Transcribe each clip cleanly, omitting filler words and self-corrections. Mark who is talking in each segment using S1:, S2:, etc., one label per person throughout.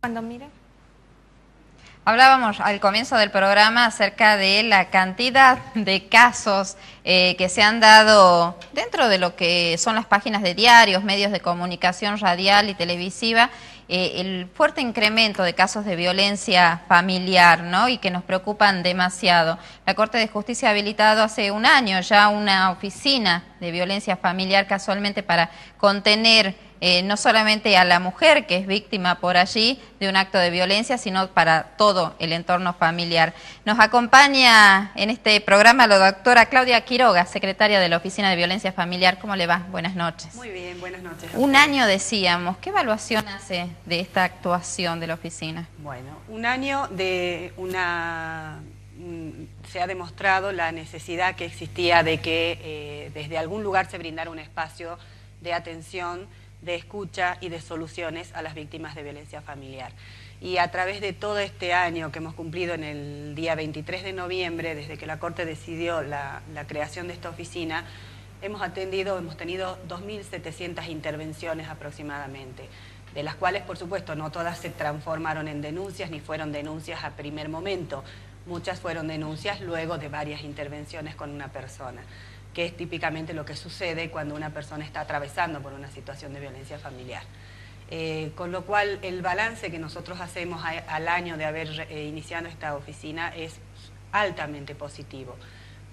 S1: Cuando mire.
S2: Hablábamos al comienzo del programa acerca de la cantidad de casos que se han dado dentro de lo que son las páginas de diarios, medios de comunicación radial y televisiva, el fuerte incremento de casos de violencia familiar, ¿no? Y que nos preocupan demasiado. La Corte de Justicia ha habilitado hace un año ya una oficina de violencia familiar casualmente para contener no solamente a la mujer que es víctima por allí de un acto de violencia, sino para todo el entorno familiar. Nos acompaña en este programa la doctora Claudia Quiroga, secretaria de la Oficina de Violencia Familiar. ¿Cómo le va? Buenas noches.
S3: Muy bien, buenas noches.
S2: Un año decíamos. ¿Qué evaluación hace de esta actuación de la oficina?
S3: Bueno, un año de se ha demostrado la necesidad que existía de que desde algún lugar se brindara un espacio de atención, de escucha y de soluciones a las víctimas de violencia familiar. Y a través de todo este año que hemos cumplido en el día 23 de noviembre, desde que la Corte decidió la creación de esta oficina, hemos tenido 2.700 intervenciones aproximadamente, de las cuales, por supuesto, no todas se transformaron en denuncias ni fueron denuncias a primer momento. Muchas fueron denuncias luego de varias intervenciones con una persona, que es típicamente lo que sucede cuando una persona está atravesando por una situación de violencia familiar. Con lo cual, el balance que nosotros hacemos al año de haber iniciado esta oficina es altamente positivo,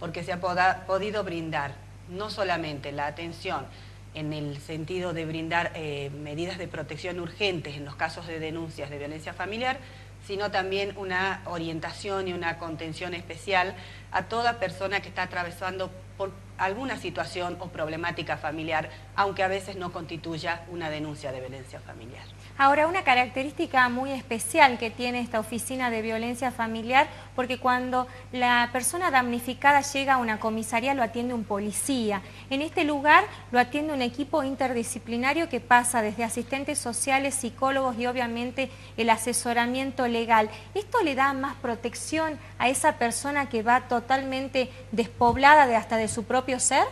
S3: porque se ha podido brindar no solamente la atención en el sentido de brindar medidas de protección urgentes en los casos de denuncias de violencia familiar, sino también una orientación y una contención especial a toda persona que está atravesando por alguna situación o problemática familiar, aunque a veces no constituya una denuncia de violencia familiar.
S1: Ahora, una característica muy especial que tiene esta oficina de violencia familiar, porque cuando la persona damnificada llega a una comisaría lo atiende un policía. En este lugar lo atiende un equipo interdisciplinario que pasa desde asistentes sociales, psicólogos y obviamente el asesoramiento legal. ¿Esto le da más protección a esa persona que va totalmente despoblada hasta de su propio ser?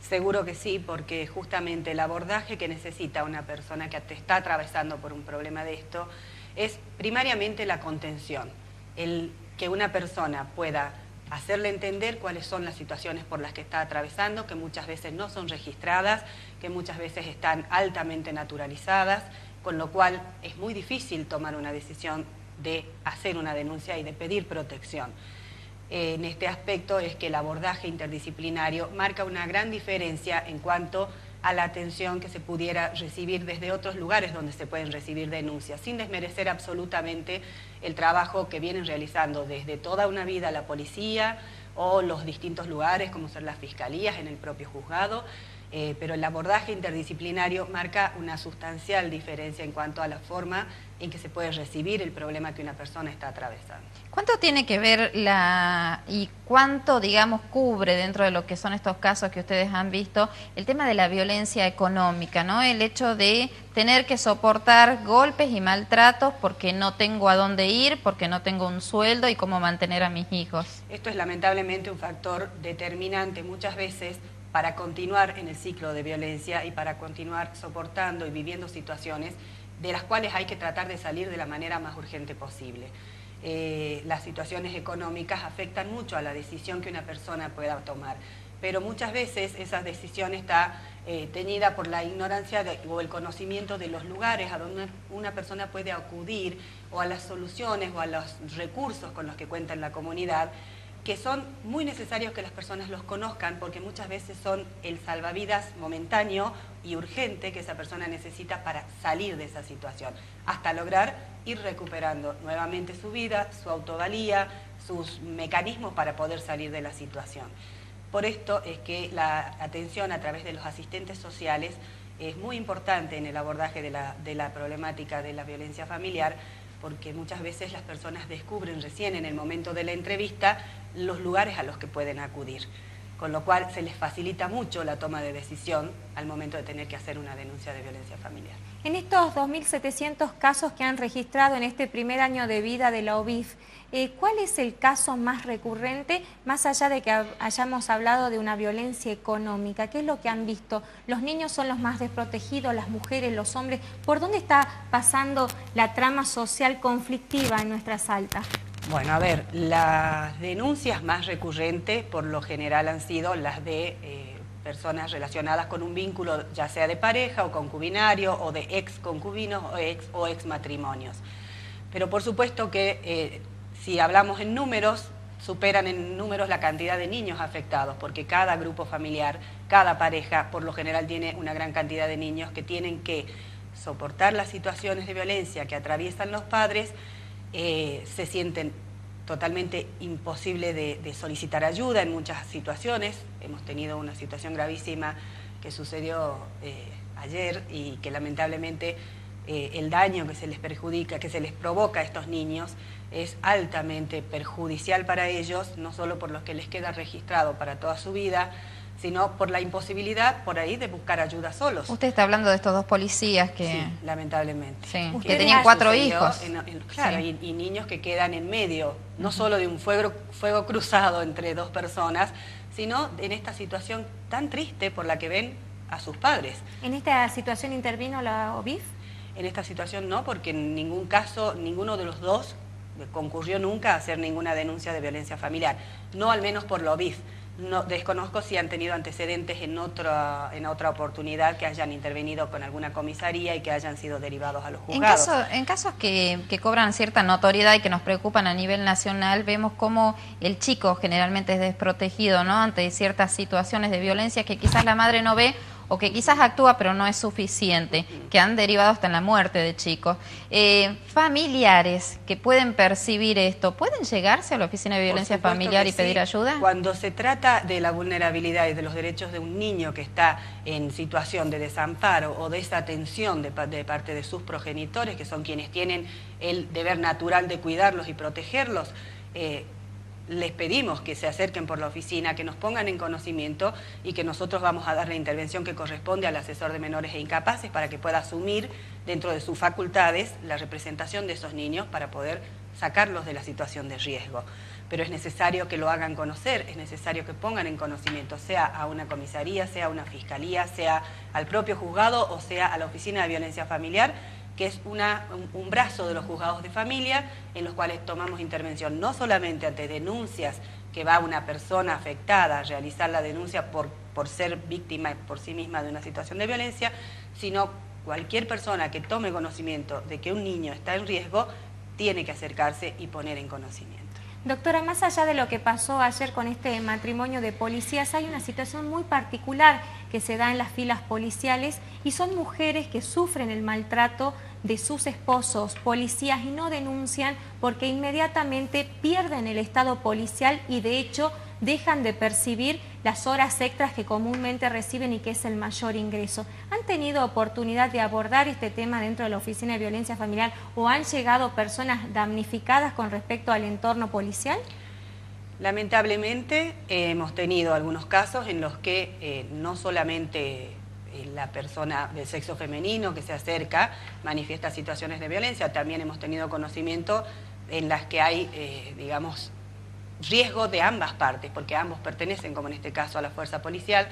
S3: Seguro que sí, porque justamente el abordaje que necesita una persona que está atravesando por un problema de esto es primariamente la contención, el que una persona pueda hacerle entender cuáles son las situaciones por las que está atravesando, que muchas veces no son registradas, que muchas veces están altamente naturalizadas, con lo cual es muy difícil tomar una decisión de hacer una denuncia y de pedir protección. En este aspecto es que el abordaje interdisciplinario marca una gran diferencia en cuanto a la atención que se pudiera recibir desde otros lugares donde se pueden recibir denuncias, sin desmerecer absolutamente el trabajo que vienen realizando desde toda una vida la policía o los distintos lugares como son las fiscalías en el propio juzgado, pero el abordaje interdisciplinario marca una sustancial diferencia en cuanto a la forma en que se puede recibir el problema que una persona está atravesando.
S2: ¿Cuánto tiene que ver y cuánto, digamos, cubre dentro de lo que son estos casos que ustedes han visto el tema de la violencia económica, ¿no? El hecho de tener que soportar golpes y maltratos porque no tengo a dónde ir, porque no tengo un sueldo y cómo mantener a mis hijos.
S3: Esto es lamentablemente un factor determinante muchas veces para continuar en el ciclo de violencia y para continuar soportando y viviendo situaciones de las cuales hay que tratar de salir de la manera más urgente posible. Las situaciones económicas afectan mucho a la decisión que una persona pueda tomar, pero muchas veces esa decisión está teñida por la ignorancia o el conocimiento de los lugares a donde una persona puede acudir, o a las soluciones o a los recursos con los que cuenta en la comunidad, que son muy necesarios que las personas los conozcan, porque muchas veces son el salvavidas momentáneo y urgente que esa persona necesita para salir de esa situación, hasta lograr ir recuperando nuevamente su vida, su autovalía, sus mecanismos para poder salir de la situación. Por esto es que la atención a través de los asistentes sociales es muy importante en el abordaje de la problemática de la violencia familiar, porque muchas veces las personas descubren recién en el momento de la entrevista los lugares a los que pueden acudir. con lo cual se les facilita mucho la toma de decisión al momento de tener que hacer una denuncia de violencia familiar.
S1: En estos 2.700 casos que han registrado en este primer año de vida de la OBIF, ¿cuál es el caso más recurrente, más allá de que hayamos hablado de una violencia económica? ¿Qué es lo que han visto? ¿Los niños son los más desprotegidos, las mujeres, los hombres? ¿Por dónde está pasando la trama social conflictiva en nuestra Salta?
S3: Bueno, a ver, las denuncias más recurrentes por lo general han sido las de personas relacionadas con un vínculo ya sea de pareja o concubinario o de ex concubinos o ex matrimonios. Pero por supuesto que si hablamos en números, superan en números la cantidad de niños afectados, porque cada grupo familiar, cada pareja, por lo general tiene una gran cantidad de niños que tienen que soportar las situaciones de violencia que atraviesan los padres, se sienten totalmente imposible de solicitar ayuda en muchas situaciones. Hemos tenido una situación gravísima que sucedió ayer y que lamentablemente el daño que se les perjudica, que se les provoca a estos niños es altamente perjudicial para ellos, no solo por lo que les queda registrado para toda su vida, sino por la imposibilidad por ahí de buscar ayuda solos.
S2: Usted está hablando de estos dos policías que...
S3: Sí, lamentablemente.
S2: Sí, que tenían 4 hijos.
S3: Claro,
S2: sí.
S3: y niños que quedan en medio, no solo de un fuego cruzado entre dos personas, sino en esta situación tan triste por la que ven a sus padres.
S1: ¿En esta situación intervino la OBIF?
S3: En esta situación no, porque en ningún caso, ninguno de los dos concurrió nunca a hacer ninguna denuncia de violencia familiar, no al menos por la OBIF. No, desconozco si han tenido antecedentes en otra oportunidad que hayan intervenido con alguna comisaría y que hayan sido derivados a los juzgados.
S2: En casos que cobran cierta notoriedad y que nos preocupan a nivel nacional, vemos cómo el chico generalmente es desprotegido, ¿no?, ante ciertas situaciones de violencia que quizás la madre no ve o que quizás actúa pero no es suficiente, que han derivado hasta en la muerte de chicos. Familiares que pueden percibir esto, ¿pueden llegarse a la Oficina de Violencia Familiar y pedir ayuda?
S3: Cuando se trata de la vulnerabilidad y de los derechos de un niño que está en situación de desamparo o desatención de parte de sus progenitores, que son quienes tienen el deber natural de cuidarlos y protegerlos, les pedimos que se acerquen por la oficina, que nos pongan en conocimiento y que nosotros vamos a dar la intervención que corresponde al asesor de menores e incapaces para que pueda asumir dentro de sus facultades la representación de esos niños para poder sacarlos de la situación de riesgo. Pero es necesario que lo hagan conocer, es necesario que pongan en conocimiento, sea a una comisaría, sea a una fiscalía, sea al propio juzgado o sea a la Oficina de Violencia Familiar, que es un brazo de los juzgados de familia en los cuales tomamos intervención no solamente ante denuncias que va una persona afectada a realizar la denuncia por ser víctima por sí misma de una situación de violencia, sino cualquier persona que tome conocimiento de que un niño está en riesgo tiene que acercarse y poner en conocimiento.
S1: Doctora, más allá de lo que pasó ayer con este matrimonio de policías, hay una situación muy particular que se da en las filas policiales y son mujeres que sufren el maltrato de sus esposos, policías, y no denuncian porque inmediatamente pierden el estado policial y de hecho dejan de percibir las horas extras que comúnmente reciben y que es el mayor ingreso. ¿Han tenido oportunidad de abordar este tema dentro de la Oficina de Violencia Familiar o han llegado personas damnificadas con respecto al entorno policial?
S3: Lamentablemente hemos tenido algunos casos en los que no solamente la persona del sexo femenino que se acerca manifiesta situaciones de violencia, también hemos tenido conocimiento en las que hay, digamos, riesgo de ambas partes, porque ambos pertenecen, como en este caso, a la fuerza policial,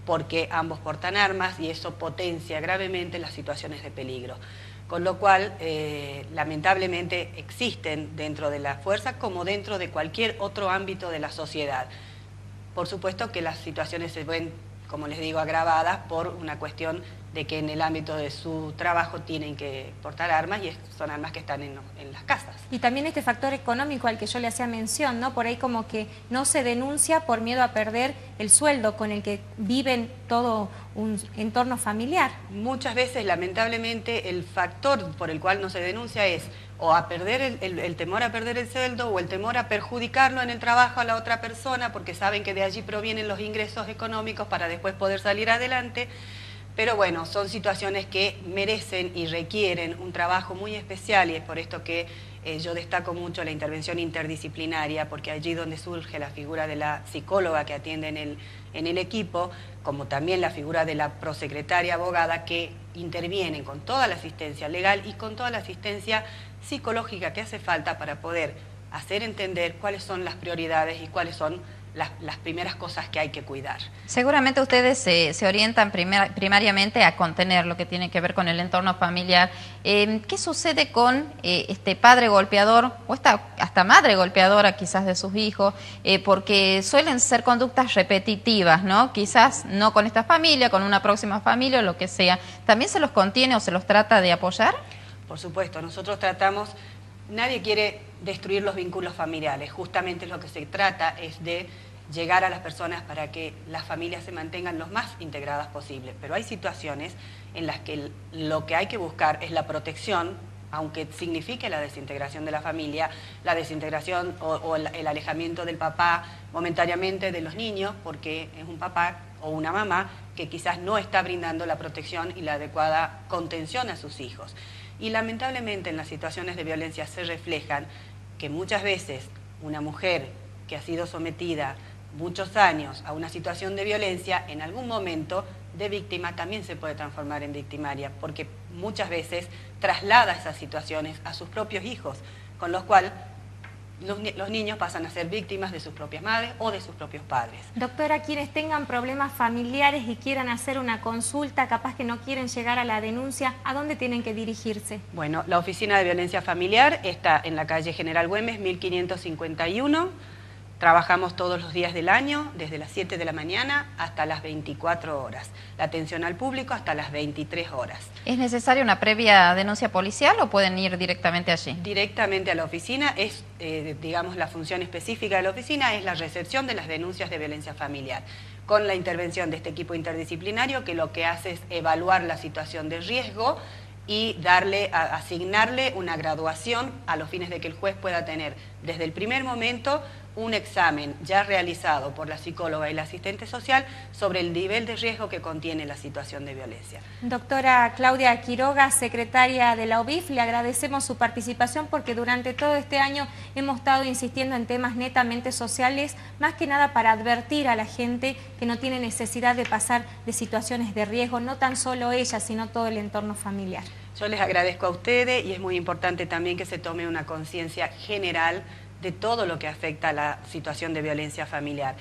S3: porque ambos portan armas y eso potencia gravemente las situaciones de peligro. Con lo cual, lamentablemente, existen dentro de la fuerza como dentro de cualquier otro ámbito de la sociedad. Por supuesto que las situaciones se ven, como les digo, agravadas por una cuestión de que en el ámbito de su trabajo tienen que portar armas y son armas que están en las casas.
S1: Y también este factor económico al que yo le hacía mención, ¿no? Por ahí como que no se denuncia por miedo a perder el sueldo con el que viven todo un entorno familiar.
S3: Muchas veces, lamentablemente, el factor por el cual no se denuncia es o a perder el temor a perder el sueldo o el temor a perjudicarlo en el trabajo a la otra persona porque saben que de allí provienen los ingresos económicos para después poder salir adelante. Pero bueno, son situaciones que merecen y requieren un trabajo muy especial, y es por esto que yo destaco mucho la intervención interdisciplinaria, porque allí donde surge la figura de la psicóloga que atiende en el equipo, como también la figura de la prosecretaria abogada, que intervienen con toda la asistencia legal y con toda la asistencia psicológica que hace falta para poder hacer entender cuáles son las prioridades y cuáles son las primeras cosas que hay que cuidar.
S2: Seguramente ustedes se orientan primariamente a contener lo que tiene que ver con el entorno familiar. ¿Qué sucede con este padre golpeador o hasta madre golpeadora quizás de sus hijos? Porque suelen ser conductas repetitivas, ¿no? Quizás no con esta familia, con una próxima familia o lo que sea. ¿También se los contiene o se los trata de apoyar?
S3: Por supuesto, nosotros tratamos, nadie quiere destruir los vínculos familiares, justamente lo que se trata es de llegar a las personas para que las familias se mantengan lo más integradas posible, pero hay situaciones en las que lo que hay que buscar es la protección, aunque signifique la desintegración de la familia, la desintegración o el alejamiento del papá momentáneamente de los niños, porque es un papá o una mamá que quizás no está brindando la protección y la adecuada contención a sus hijos. Y lamentablemente en las situaciones de violencia se reflejan que muchas veces una mujer que ha sido sometida muchos años a una situación de violencia, en algún momento de víctima también se puede transformar en victimaria, porque muchas veces traslada esas situaciones a sus propios hijos, con lo cual los niños pasan a ser víctimas de sus propias madres o de sus propios padres.
S1: Doctora, quienes tengan problemas familiares y quieran hacer una consulta, capaz que no quieren llegar a la denuncia, ¿a dónde tienen que dirigirse?
S3: Bueno, la Oficina de Violencia Familiar está en la calle General Güemes, 1551. Trabajamos todos los días del año, desde las 7 de la mañana hasta las 24 horas. La atención al público hasta las 23 horas.
S2: ¿Es necesaria una previa denuncia policial o pueden ir directamente allí?
S3: Directamente a la oficina, digamos, la función específica de la oficina es la recepción de las denuncias de violencia familiar, con la intervención de este equipo interdisciplinario que lo que hace es evaluar la situación de riesgo y asignarle una graduación a los fines de que el juez pueda tener desde el primer momento un examen ya realizado por la psicóloga y la asistente social sobre el nivel de riesgo que contiene la situación de violencia.
S1: Doctora Claudia Quiroga, secretaria de la OVIF, le agradecemos su participación porque durante todo este año hemos estado insistiendo en temas netamente sociales, más que nada para advertir a la gente que no tiene necesidad de pasar de situaciones de riesgo, no tan solo ella, sino todo el entorno familiar.
S3: Yo les agradezco a ustedes y es muy importante también que se tome una conciencia general de todo lo que afecta a la situación de violencia familiar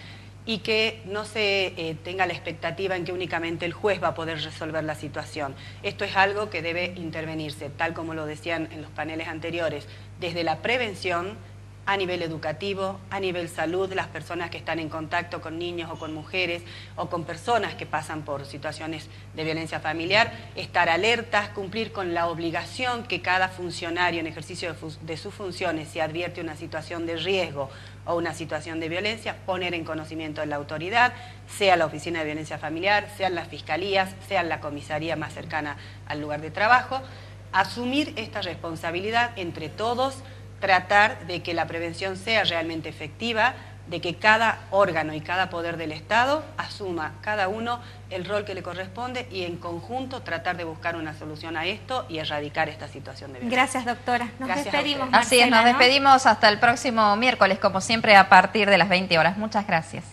S3: y que no se tenga la expectativa en que únicamente el juez va a poder resolver la situación. Esto es algo que debe intervenirse, tal como lo decían en los paneles anteriores, desde la prevención a nivel educativo, a nivel salud, las personas que están en contacto con niños o con mujeres o con personas que pasan por situaciones de violencia familiar, estar alertas, cumplir con la obligación que cada funcionario en ejercicio de sus funciones, si advierte una situación de riesgo o una situación de violencia, poner en conocimiento de la autoridad, sea la Oficina de Violencia Familiar, sean las fiscalías, sea la comisaría más cercana al lugar de trabajo, asumir esta responsabilidad entre todos, tratar de que la prevención sea realmente efectiva, de que cada órgano y cada poder del Estado asuma cada uno el rol que le corresponde y en conjunto tratar de buscar una solución a esto y erradicar esta situación de violencia.
S1: Gracias, doctora. Nos despedimos.
S2: Así es, nos despedimos hasta el próximo miércoles, como siempre, a partir de las 20 horas. Muchas gracias.